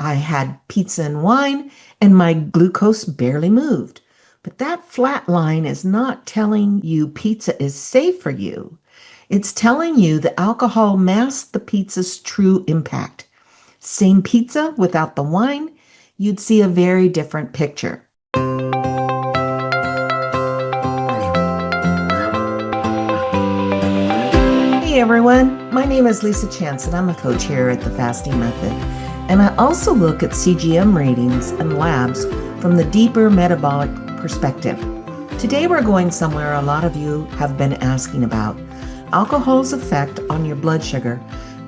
I had pizza and wine, and my glucose barely moved. But that flat line is not telling you pizza is safe for you. It's telling you the alcohol masks the pizza's true impact. Same pizza without the wine, you'd see a very different picture. Hey everyone, my name is Lisa Chance and I'm a coach here at the Fasting Method. And I also look at CGM readings and labs from the deeper metabolic perspective. Today we're going somewhere a lot of you have been asking about: alcohol's effect on your blood sugar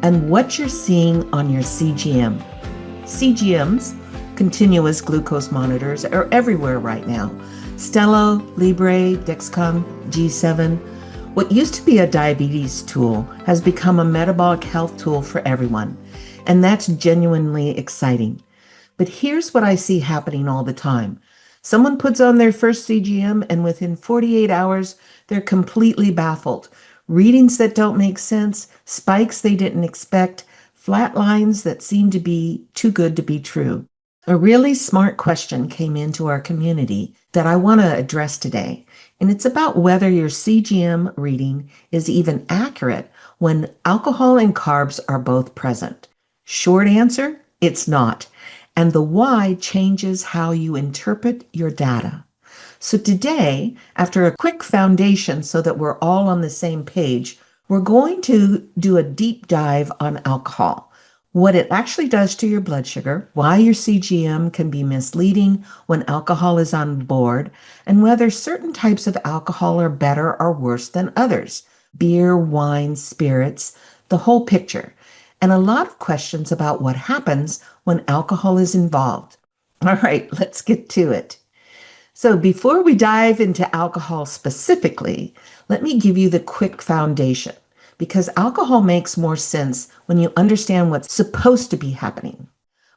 and what you're seeing on your CGM. CGMs, continuous glucose monitors, are everywhere right now. Stelo, Libre, Dexcom, G7. What used to be a diabetes tool has become a metabolic health tool for everyone, and that's genuinely exciting. But here's what I see happening all the time. Someone puts on their first CGM, and within 48 hours, they're completely baffled. Readings that don't make sense, spikes they didn't expect, flat lines that seem to be too good to be true. A really smart question came into our community that I want to address today, and it's about whether your CGM reading is even accurate when alcohol and carbs are both present. Short answer, it's not. And the why changes how you interpret your data. So today, after a quick foundation so that we're all on the same page, we're going to do a deep dive on alcohol. What it actually does to your blood sugar, why your CGM can be misleading when alcohol is on board, and whether certain types of alcohol are better or worse than others. Beer, wine, spirits, the whole picture. And a lot of questions about what happens when alcohol is involved. All right, let's get to it. So before we dive into alcohol specifically, let me give you the quick foundation, because alcohol makes more sense when you understand what's supposed to be happening.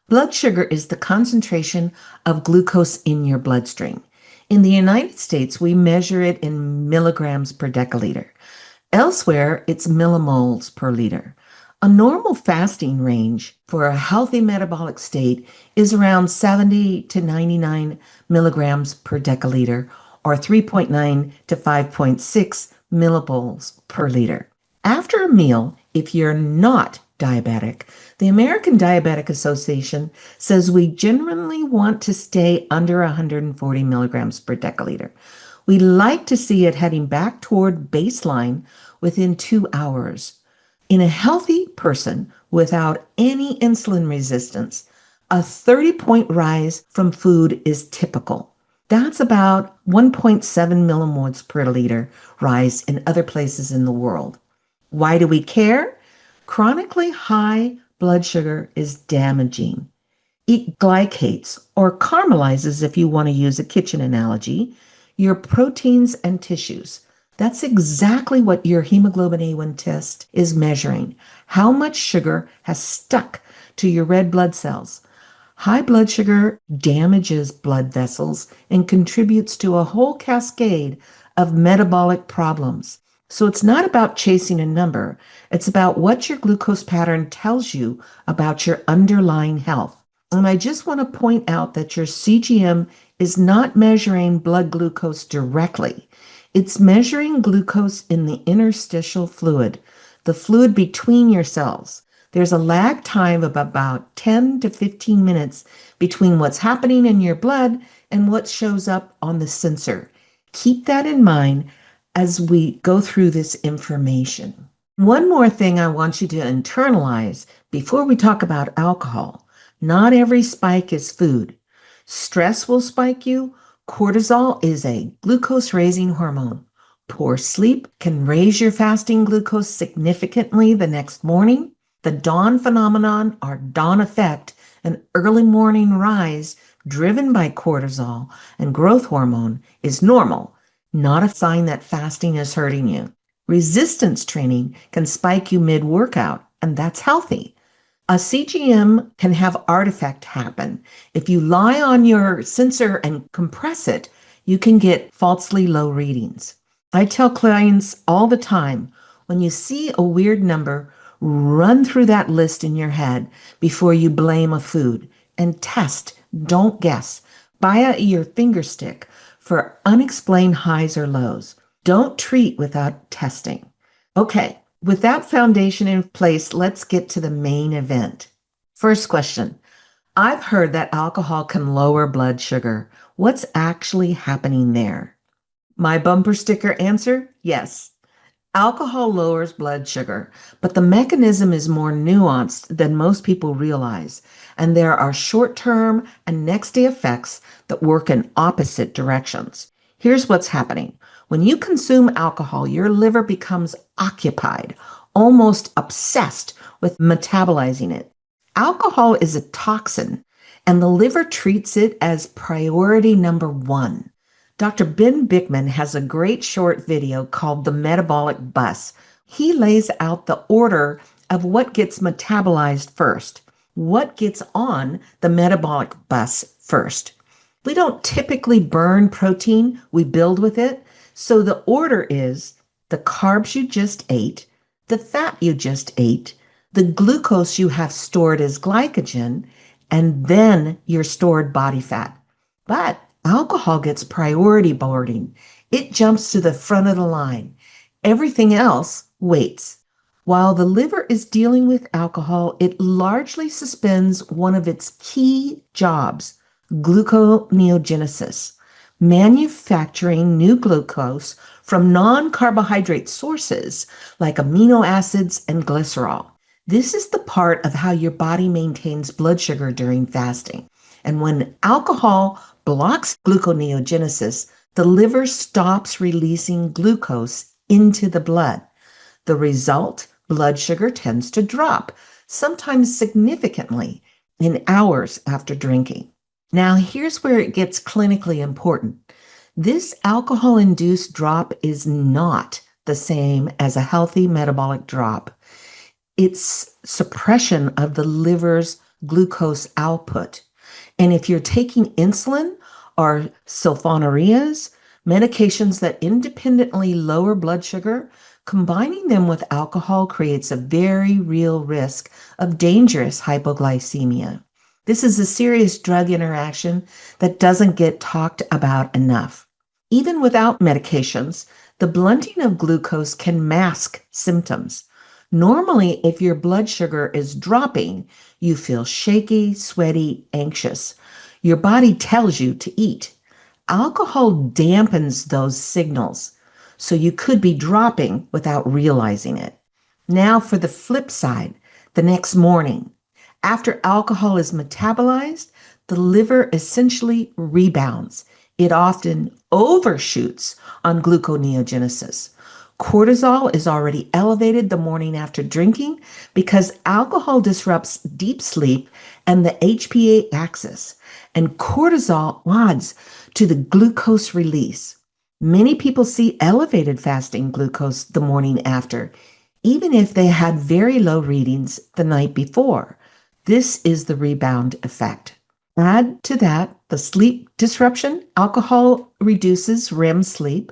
Blood sugar is the concentration of glucose in your bloodstream. In the United States, we measure it in milligrams per deciliter. Elsewhere, it's millimoles per liter. A normal fasting range for a healthy metabolic state is around 70 to 99 milligrams per deciliter, or 3.9 to 5.6 millimoles per liter. After a meal, if you're not diabetic, the American Diabetic Association says we generally want to stay under 140 milligrams per deciliter. We like to see it heading back toward baseline within 2 hours. In a healthy person without any insulin resistance, a 30-point rise from food is typical. That's about 1.7 millimoles per liter rise in other places in the world. Why do we care? Chronically high blood sugar is damaging. It glycates, or caramelizes if you want to use a kitchen analogy, your proteins and tissues. That's exactly what your hemoglobin A1 test is measuring. How much sugar has stuck to your red blood cells. High blood sugar damages blood vessels and contributes to a whole cascade of metabolic problems. So it's not about chasing a number. It's about what your glucose pattern tells you about your underlying health. And I just want to point out that your CGM is not measuring blood glucose directly. It's measuring glucose in the interstitial fluid, the fluid between your cells. There's a lag time of about 10 to 15 minutes between what's happening in your blood and what shows up on the sensor. Keep that in mind as we go through this information. One more thing I want you to internalize before we talk about alcohol. Not every spike is food. Stress will spike you. Cortisol is a glucose-raising hormone. Poor sleep can raise your fasting glucose significantly the next morning. The dawn phenomenon, or dawn effect, an early morning rise driven by cortisol and growth hormone, is normal, not a sign that fasting is hurting you. Resistance training can spike you mid-workout, and that's healthy. A CGM can have artifact happen. If you lie on your sensor and compress it, you can get falsely low readings. I tell clients all the time, when you see a weird number, run through that list in your head before you blame a food and test, don't guess. By your finger stick for unexplained highs or lows. Don't treat without testing. Okay, with that foundation in place, let's get to the main event. First question. I've heard that alcohol can lower blood sugar. What's actually happening there? My bumper sticker answer, yes. Alcohol lowers blood sugar, but the mechanism is more nuanced than most people realize, and there are short-term and next-day effects that work in opposite directions. Here's what's happening. When you consume alcohol, your liver becomes occupied, almost obsessed with metabolizing it. Alcohol is a toxin, and the liver treats it as priority number one. Dr. Ben Bickman has a great short video called The Metabolic Bus. He lays out the order of what gets metabolized first, what gets on the metabolic bus first. We don't typically burn protein, we build with it. So the order is the carbs you just ate, the fat you just ate, the glucose you have stored as glycogen, and then your stored body fat. But alcohol gets priority boarding. It jumps to the front of the line. Everything else waits. While the liver is dealing with alcohol, it largely suspends one of its key jobs, gluconeogenesis, manufacturing new glucose from non-carbohydrate sources like amino acids and glycerol. This is the part of how your body maintains blood sugar during fasting. And when alcohol blocks gluconeogenesis, the liver stops releasing glucose into the blood. The result, blood sugar tends to drop, sometimes significantly, in hours after drinking. Now, here's where it gets clinically important. This alcohol-induced drop is not the same as a healthy metabolic drop. It's suppression of the liver's glucose output. And if you're taking insulin or sulfonylureas, medications that independently lower blood sugar, combining them with alcohol creates a very real risk of dangerous hypoglycemia. This is a serious drug interaction that doesn't get talked about enough. Even without medications, the blunting of glucose can mask symptoms. Normally, if your blood sugar is dropping, you feel shaky, sweaty, anxious. Your body tells you to eat. Alcohol dampens those signals, so you could be dropping without realizing it. Now for the flip side, the next morning. After alcohol is metabolized, the liver essentially rebounds. It often overshoots on gluconeogenesis. Cortisol is already elevated the morning after drinking because alcohol disrupts deep sleep and the HPA axis, and cortisol adds to the glucose release. Many people see elevated fasting glucose the morning after, even if they had very low readings the night before. This is the rebound effect. Add to that the sleep disruption. Alcohol reduces REM sleep.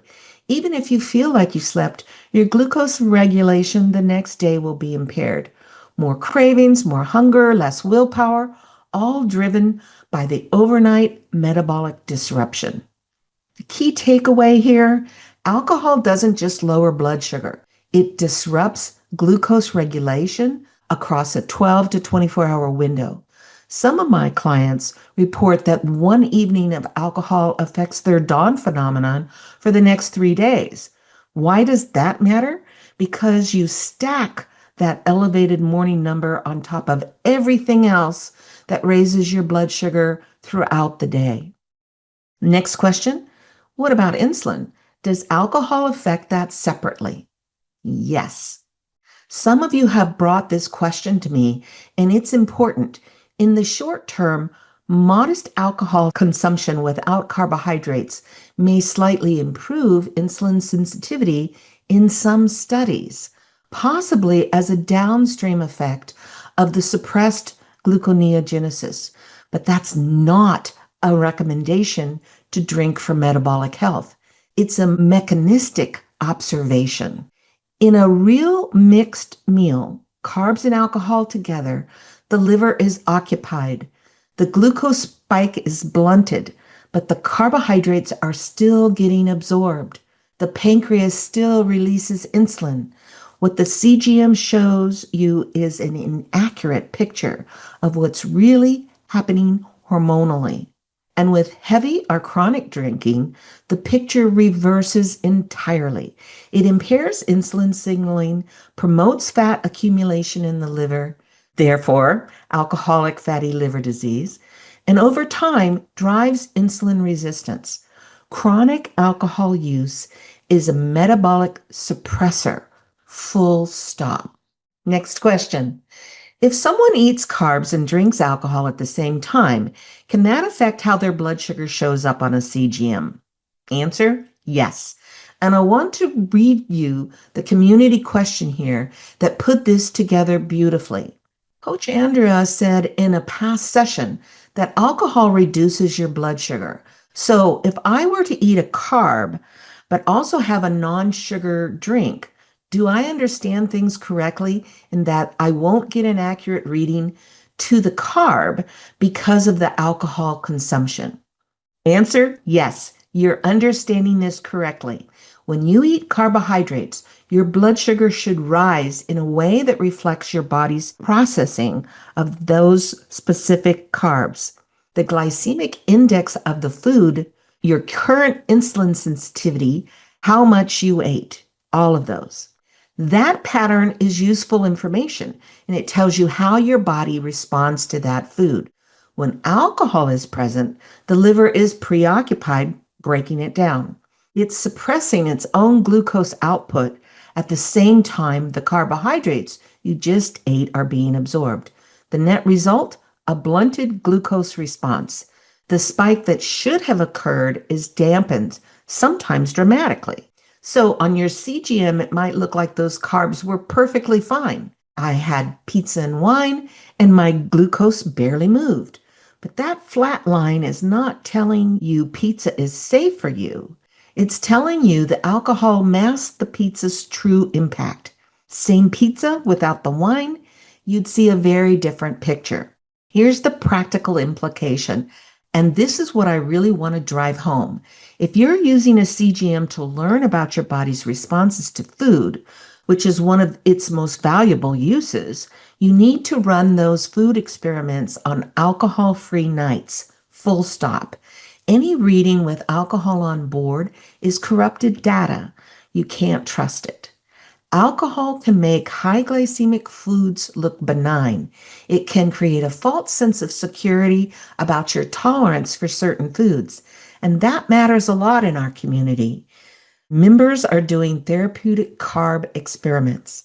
Even if you feel like you slept, your glucose regulation the next day will be impaired. More cravings, more hunger, less willpower, all driven by the overnight metabolic disruption. The key takeaway here, alcohol doesn't just lower blood sugar. It disrupts glucose regulation across a 12 to 24-hour window. Some of my clients report that one evening of alcohol affects their dawn phenomenon for the next 3 days. Why does that matter? Because you stack that elevated morning number on top of everything else that raises your blood sugar throughout the day. Next question, what about insulin? Does alcohol affect that separately? Yes. Some of you have brought this question to me, and it's important. In the short term, modest alcohol consumption without carbohydrates may slightly improve insulin sensitivity in some studies, possibly as a downstream effect of the suppressed gluconeogenesis. But that's not a recommendation to drink for metabolic health. It's a mechanistic observation. In a real mixed meal, carbs and alcohol together, the liver is occupied. The glucose spike is blunted, but the carbohydrates are still getting absorbed. The pancreas still releases insulin. What the CGM shows you is an inaccurate picture of what's really happening hormonally. And with heavy or chronic drinking, the picture reverses entirely. It impairs insulin signaling, promotes fat accumulation in the liver, therefore, alcoholic fatty liver disease, and over time drives insulin resistance. Chronic alcohol use is a metabolic suppressor, full stop. Next question. If someone eats carbs and drinks alcohol at the same time, can that affect how their blood sugar shows up on a CGM? Answer, yes. And I want to read you the community question here that put this together beautifully. Coach Andrea said in a past session that alcohol reduces your blood sugar. So if I were to eat a carb, but also have a non-sugar drink, do I understand things correctly in that I won't get an accurate reading to the carb because of the alcohol consumption? Answer, yes, you're understanding this correctly. When you eat carbohydrates, your blood sugar should rise in a way that reflects your body's processing of those specific carbs. The glycemic index of the food, your current insulin sensitivity, how much you ate, all of those. That pattern is useful information, and it tells you how your body responds to that food. When alcohol is present, the liver is preoccupied breaking it down. It's suppressing its own glucose output at the same time the carbohydrates you just ate are being absorbed. The net result, a blunted glucose response. The spike that should have occurred is dampened, sometimes dramatically. So on your CGM, it might look like those carbs were perfectly fine. I had pizza and wine, and my glucose barely moved. But that flat line is not telling you pizza is safe for you. It's telling you the alcohol masks the pizza's true impact. Same pizza without the wine, you'd see a very different picture. Here's the practical implication, and this is what I really want to drive home. If you're using a CGM to learn about your body's responses to food, which is one of its most valuable uses, you need to run those food experiments on alcohol-free nights, full stop. Any reading with alcohol on board is corrupted data. You can't trust it. Alcohol can make high glycemic foods look benign. It can create a false sense of security about your tolerance for certain foods. And that matters a lot in our community. Members are doing therapeutic carb experiments.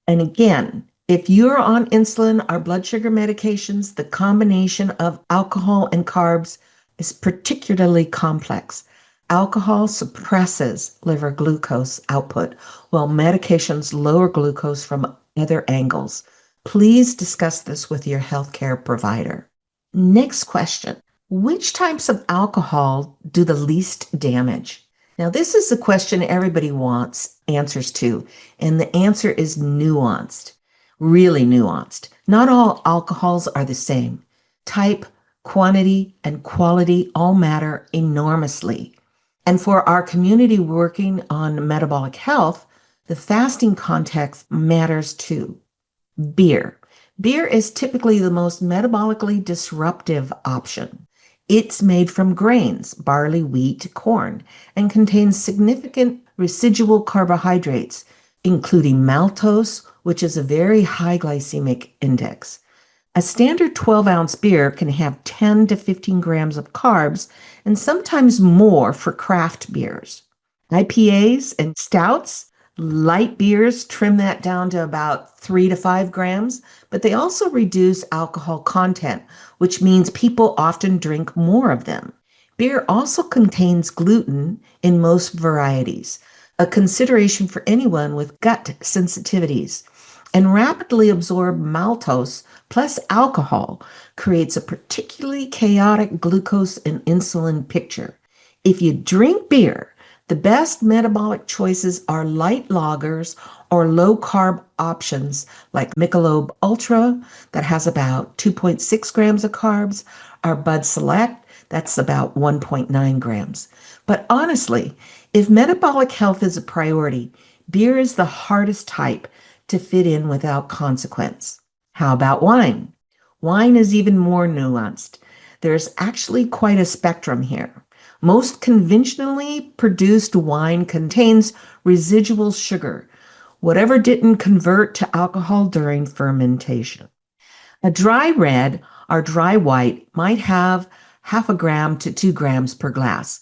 And again, if you're on insulin or blood sugar medications, the combination of alcohol and carbs is particularly complex. Alcohol suppresses liver glucose output, while medications lower glucose from other angles. Please discuss this with your healthcare provider. Next question. Which types of alcohol do the least damage? Now, this is the question everybody wants answers to, and the answer is nuanced, really nuanced. Not all alcohols are the same. Type, quantity, and quality all matter enormously. And for our community working on metabolic health, the fasting context matters too. Beer. Beer is typically the most metabolically disruptive option. It's made from grains, barley, wheat, corn, and contains significant residual carbohydrates, including maltose, which is a very high glycemic index. A standard 12-ounce beer can have 10 to 15 grams of carbs and sometimes more for craft beers. IPAs and stouts, light beers trim that down to about 3 to 5 grams, but they also reduce alcohol content, which means people often drink more of them. Beer also contains gluten in most varieties, a consideration for anyone with gut sensitivities. And rapidly absorbed maltose plus alcohol creates a particularly chaotic glucose and insulin picture. If you drink beer, the best metabolic choices are light lagers or low-carb options like Michelob Ultra that has about 2.6 grams of carbs, Our Bud Select, that's about 1.9 grams. But honestly, if metabolic health is a priority, beer is the hardest type to fit in without consequence. How about wine? Wine is even more nuanced. There's actually quite a spectrum here. Most conventionally produced wine contains residual sugar, whatever didn't convert to alcohol during fermentation. A dry red or dry white might have half a gram to 2 grams per glass,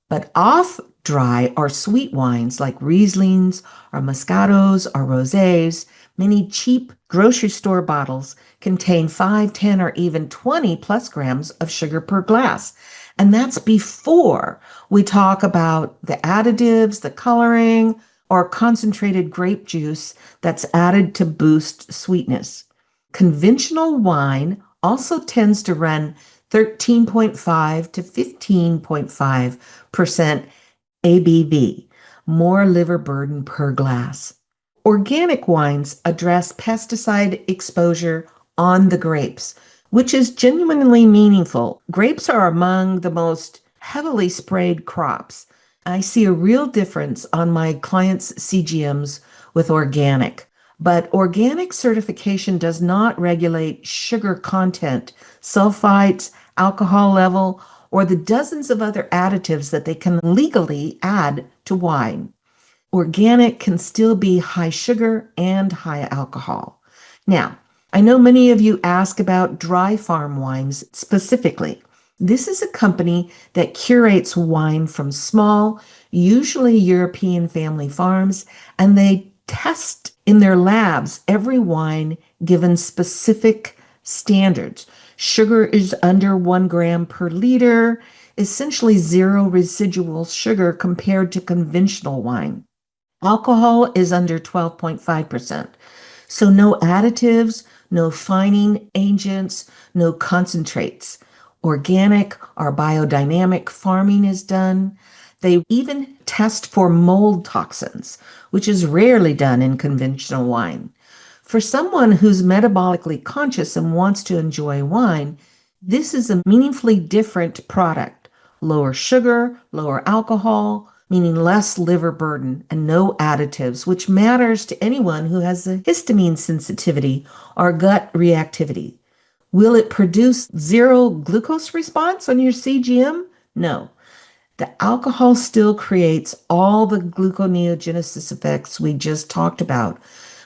but off dry or sweet wines like Rieslings or Moscatos or Rosés, many cheap grocery store bottles contain 5, 10, or even 20 plus grams of sugar per glass. And that's before we talk about the additives, the coloring, or concentrated grape juice that's added to boost sweetness. Conventional wine also tends to run 13.5 to 15.5% ABV, more liver burden per glass. Organic wines address pesticide exposure on the grapes, which is genuinely meaningful. Grapes are among the most heavily sprayed crops. I see a real difference on my clients' CGMs with organic. But organic certification does not regulate sugar content, sulfites, alcohol level, or the dozens of other additives that they can legally add to wine. Organic can still be high sugar and high alcohol. Now, I know many of you ask about Dry Farm Wines specifically. This is a company that curates wine from small, usually European family farms, and they test in their labs every wine given specific standards. Sugar is under 1 gram per liter, essentially zero residual sugar compared to conventional wine. Alcohol is under 12.5%. So no additives, no fining agents, no concentrates. Organic or biodynamic farming is done. They even test for mold toxins, which is rarely done in conventional wine. For someone who's metabolically conscious and wants to enjoy wine, this is a meaningfully different product. Lower sugar, lower alcohol, meaning less liver burden and no additives, which matters to anyone who has a histamine sensitivity or gut reactivity. Will it produce zero glucose response on your CGM? No. The alcohol still creates all the gluconeogenesis effects we just talked about.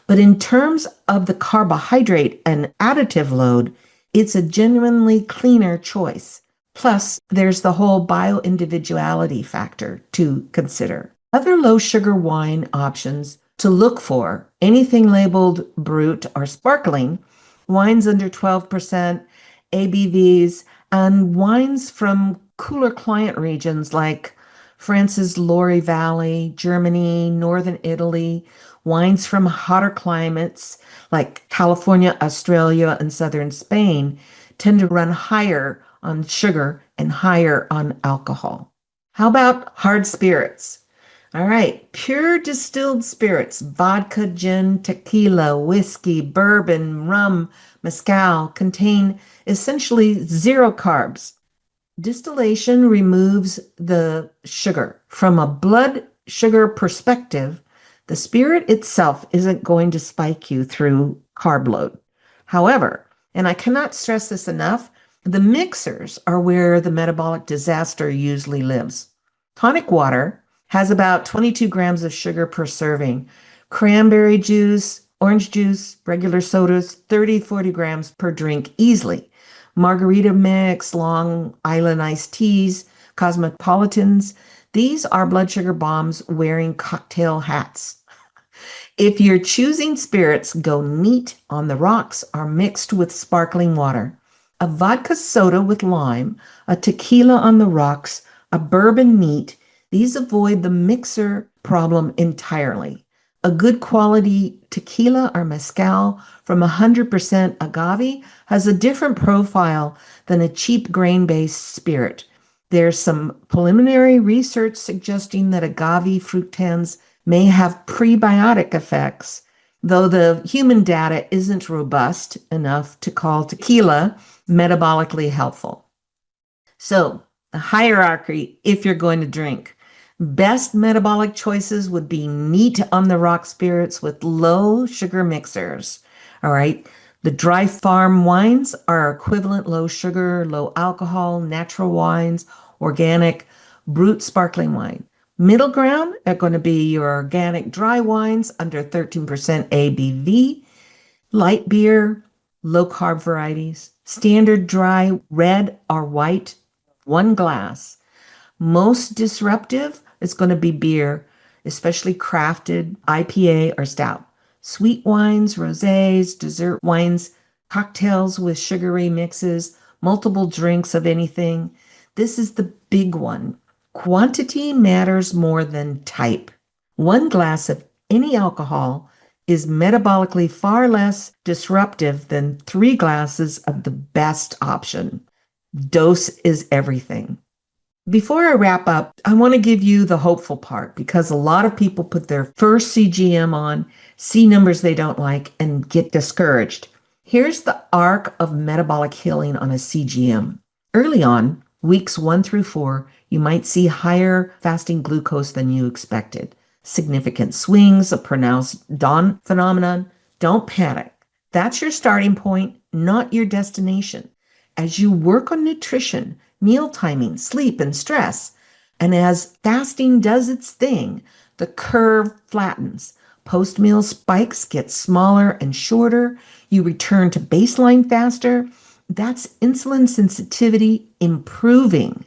But in terms of the carbohydrate and additive load, it's a genuinely cleaner choice. Plus, there's the whole bioindividuality factor to consider. Other low sugar wine options to look for, anything labeled brut or sparkling, wines under 12%, ABVs, and wines from cooler climate regions like France's Loire Valley, Germany, Northern Italy, wines from hotter climates like California, Australia, and southern Spain tend to run higher on sugar and higher on alcohol. How about hard spirits? All right, pure distilled spirits, vodka, gin, tequila, whiskey, bourbon, rum, mezcal contain essentially zero carbs. Distillation removes the sugar. From a blood sugar perspective, the spirit itself isn't going to spike you through carb load. However, and I cannot stress this enough, the mixers are where the metabolic disaster usually lives. Tonic water has about 22 grams of sugar per serving. Cranberry juice, orange juice, regular sodas, 30, 40 grams per drink easily. Margarita mix, Long Island iced teas, cosmopolitans, these are blood sugar bombs wearing cocktail hats. If you're choosing spirits, go neat on the rocks or mixed with sparkling water. A vodka soda with lime, a tequila on the rocks, a bourbon neat, these avoid the mixer problem entirely. A good quality tequila or mezcal from 100% agave has a different profile than a cheap grain-based spirit. There's some preliminary research suggesting that agave fructans may have prebiotic effects, though the human data isn't robust enough to call tequila metabolically helpful. So, the hierarchy, if you're going to drink, best metabolic choices would be neat on the rock spirits with low sugar mixers. All right. The dry farm wines are equivalent low sugar, low alcohol, natural wines, organic, brut sparkling wine. Middle ground are going to be your organic dry wines under 13% ABV, light beer, low carb varieties, standard dry red or white, one glass. Most disruptive is going to be beer, especially crafted IPA or stout. Sweet wines, rosés, dessert wines, cocktails with sugary mixes, multiple drinks of anything. This is the big one. Quantity matters more than type. One glass of any alcohol is metabolically far less disruptive than 3 glasses of the best option. Dose is everything. Before I wrap up, I want to give you the hopeful part because a lot of people put their first CGM on, see numbers they don't like, and get discouraged. Here's the arc of metabolic healing on a CGM. Early on, weeks 1 through 4, you might see higher fasting glucose than you expected. Significant swings, a pronounced dawn phenomenon. Don't panic. That's your starting point, not your destination. As you work on nutrition, meal timing, sleep, and stress, and as fasting does its thing, the curve flattens. Post-meal spikes get smaller and shorter. You return to baseline faster. That's insulin sensitivity improving.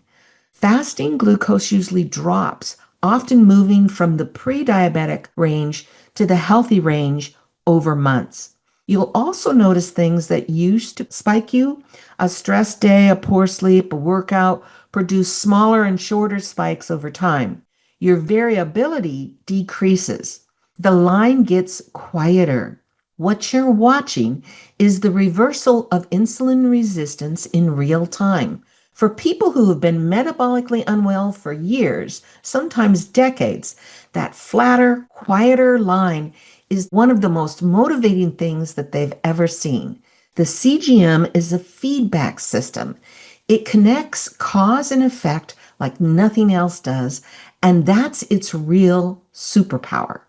Fasting glucose usually drops, often moving from the pre-diabetic range to the healthy range over months. You'll also notice things that used to spike you. A stress day, a poor sleep, a workout produce smaller and shorter spikes over time. Your variability decreases. The line gets quieter. What you're watching is the reversal of insulin resistance in real time. For people who have been metabolically unwell for years, sometimes decades, that flatter, quieter line is one of the most motivating things that they've ever seen. The CGM is a feedback system. It connects cause and effect like nothing else does, and that's its real superpower.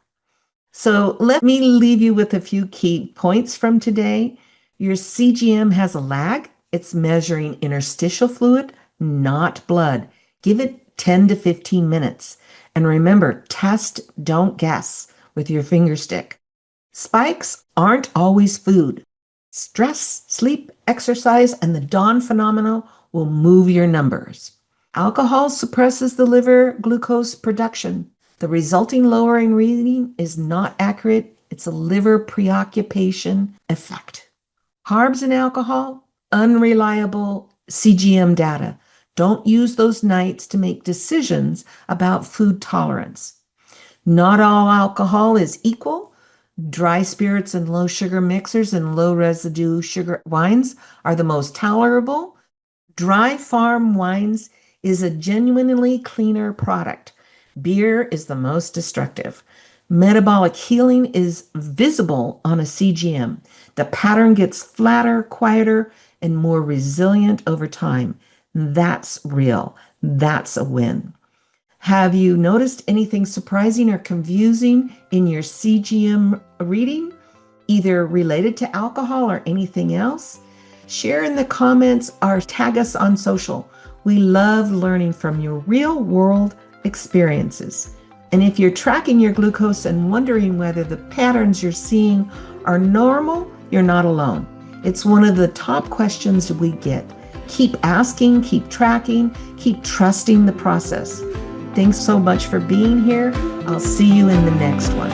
So let me leave you with a few key points from today. Your CGM has a lag. It's measuring interstitial fluid, not blood. Give it 10 to 15 minutes. And remember, test, don't guess with your finger stick. Spikes aren't always food. Stress, sleep, exercise, and the dawn phenomena will move your numbers. Alcohol suppresses the liver glucose production. The resulting lowering reading is not accurate. It's a liver preoccupation effect. Carbs and alcohol, unreliable CGM data. Don't use those nights to make decisions about food tolerance. Not all alcohol is equal. Dry spirits and low sugar mixers and low residue sugar wines are the most tolerable. Dry farm wines is a genuinely cleaner product. Beer is the most destructive. Metabolic healing is visible on a CGM. The pattern gets flatter, quieter, and more resilient over time. That's real. That's a win. Have you noticed anything surprising or confusing in your CGM reading, either related to alcohol or anything else? Share in the comments or tag us on social. We love learning from your real-world experiences. And if you're tracking your glucose and wondering whether the patterns you're seeing are normal, you're not alone. It's one of the top questions we get. Keep asking, keep tracking, keep trusting the process. Thanks so much for being here. I'll see you in the next one.